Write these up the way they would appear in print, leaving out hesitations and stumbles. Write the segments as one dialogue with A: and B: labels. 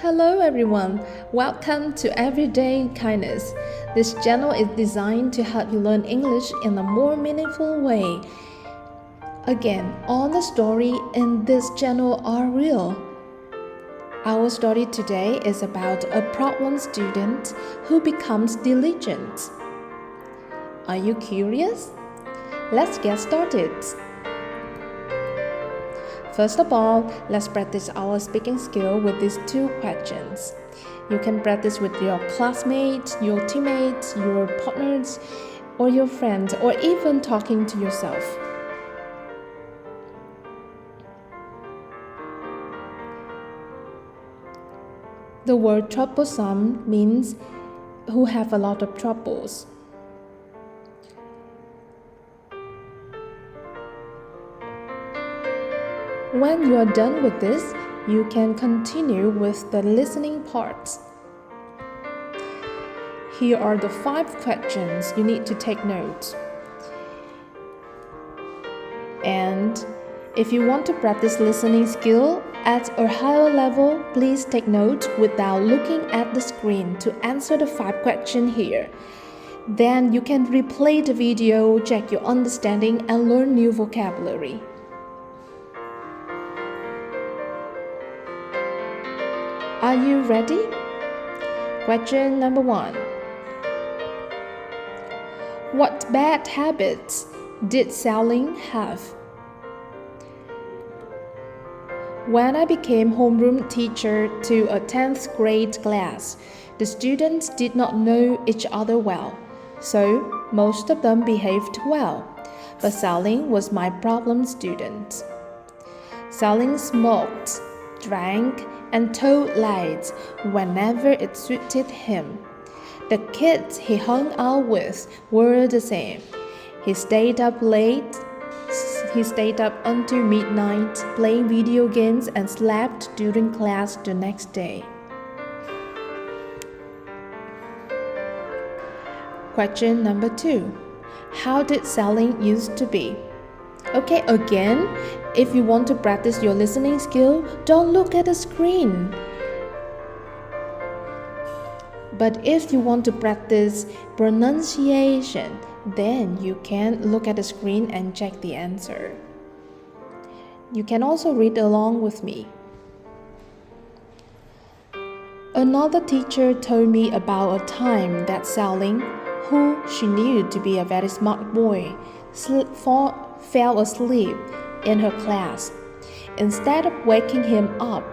A: Hello everyone, welcome to Everyday Kindness. This channel is designed to help you learn English in a more meaningful way. Again, all the stories in this channel are real. Our story today is about a problem student who becomes diligent. Are you curious? Let's get started. First of all, let's practice our speaking skill with these two questions. You can practice with your classmates, your teammates, your partners, or your friends, or even talking to yourself. The word troublesome means who have a lot of troubles. When you are done with this, you can continue with the listening part. Here are the 5 questions you need to take notes. And if you want to practice listening skill at a higher level, please take notes without looking at the screen to answer the 5 questions here. Then you can replay the video, check your understanding, and learn new vocabulary. Are you ready? Question number 1. What bad habits did Xiaoling have? When I became homeroom teacher to a 10th grade class, the students did not know each other well, so most of them behaved well. But Xiaoling was my problem student. Xiaoling smoked, drank, and told lies whenever it suited him. The kids he hung out with were the same. He stayed up until midnight playing video games and slept during class the next day. Question number 2. How did Xiaoling used to be? Okay, again, if you want to practice your listening skill, don't look at the screen. But if you want to practice pronunciation, then you can look at the screen and check the answer. You can also read along with me. Another teacher told me about a time that Xiaoling, who she knew to be a very smart boy, fell asleep in her class. Instead of waking him up,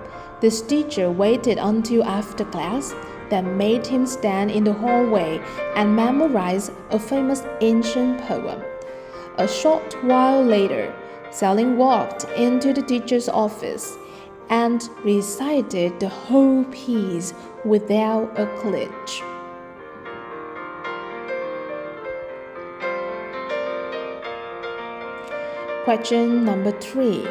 A: this teacher waited until after class, then made him stand in the hallway and memorize a famous ancient poem. A short while later, Xiaoling walked into the teacher's office and recited the whole piece without a glitch. Question number 3.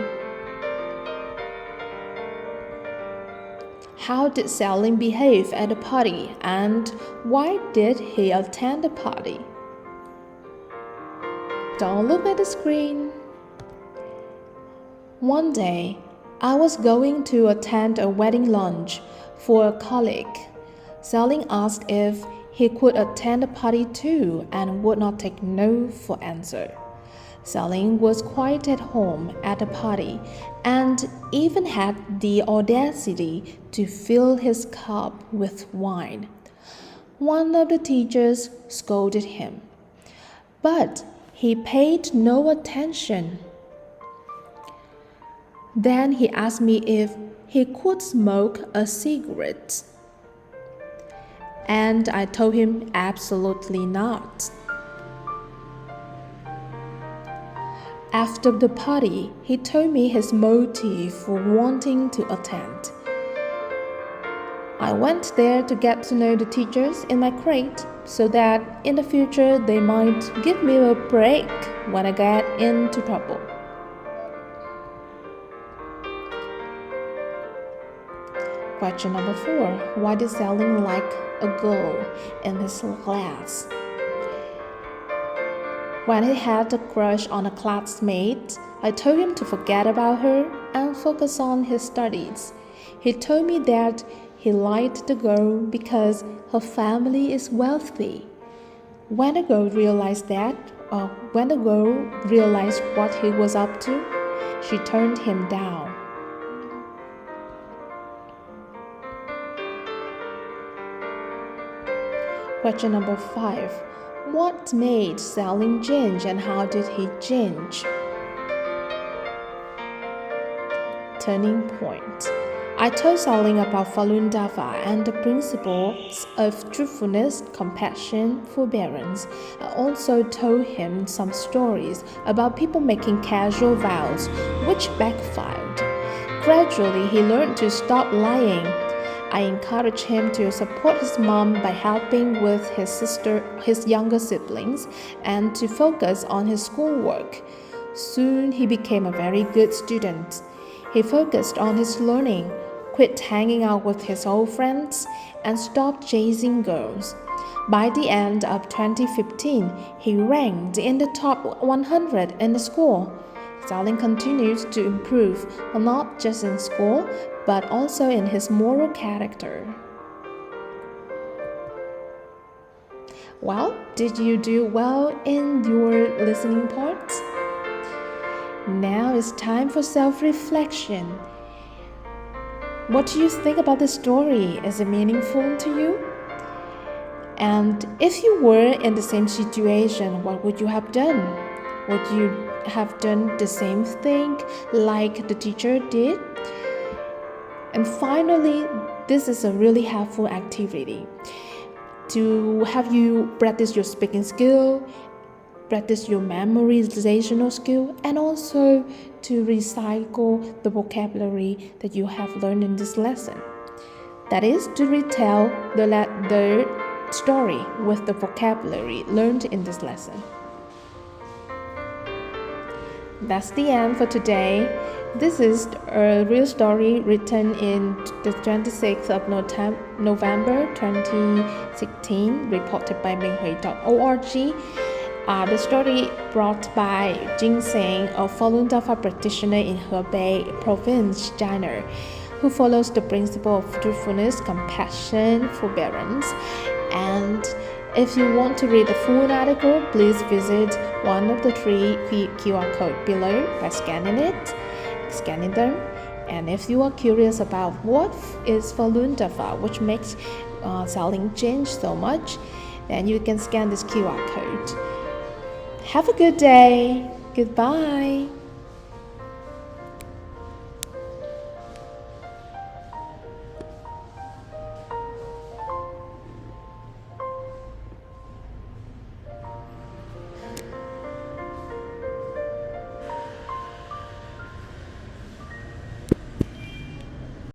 A: How did Xiaoling behave at the party, and why did he attend the party? Don't look at the screen. One day, I was going to attend a wedding lunch for a colleague. Xiaoling asked if he could attend the party too and would not take no for answer. Xiaoling was quite at home at the party and even had the audacity to fill his cup with wine. One of the teachers scolded him, but he paid no attention. Then he asked me if he could smoke a cigarette, and I told him absolutely not. After the party, he told me his motive for wanting to attend. I went there to get to know the teachers in my grade so that in the future they might give me a break when I get into trouble. Question number 4. Why did Xiaoling like a girl in his class? When he had a crush on a classmate, I told him to forget about her and focus on his studies. He told me that he liked the girl because her family is wealthy. When the girl realized what he was up to, she turned him down. Question number 5. What made Salim change and how did he change? Turning point. I told Salim about Falun Dafa and the principles of truthfulness, compassion, forbearance. I also told him some stories about people making casual vows, which backfired. Gradually, he learned to stop lying. I encouraged him to support his mom by helping with his younger siblings, and to focus on his schoolwork. Soon, he became a very good student. He focused on his learning, quit hanging out with his old friends, and stopped chasing girls. By the end of 2015, he ranked in the top 100 in the school. Salim continues to improve, not just in school, but also in his moral character. Well, did you do well in your listening part? Now it's time for self-reflection. What do you think about the story? Is it meaningful to you? And if you were in the same situation, what would you have done? Would you have done the same thing like the teacher did? And finally, this is a really helpful activity to have you practice your speaking skill, practice your memorizational skill, and also to recycle the vocabulary that you have learned in this lesson. That is, to retell the story with the vocabulary learned in this lesson. That's the end for today. This is a real story written in the 26th of November 2016, reported by Minghui.org. The story brought by Jing Xing, a Falun Dafa practitioner in Hebei province, China, who follows the principle of truthfulness, compassion, forbearance. And if you want to read the full article, please visit one of the 3 QR codes below by scanning them. And if you are curious about what is Falun Dafa, which makes Salim change so much, then you can scan this QR code. Have a good day. Goodbye.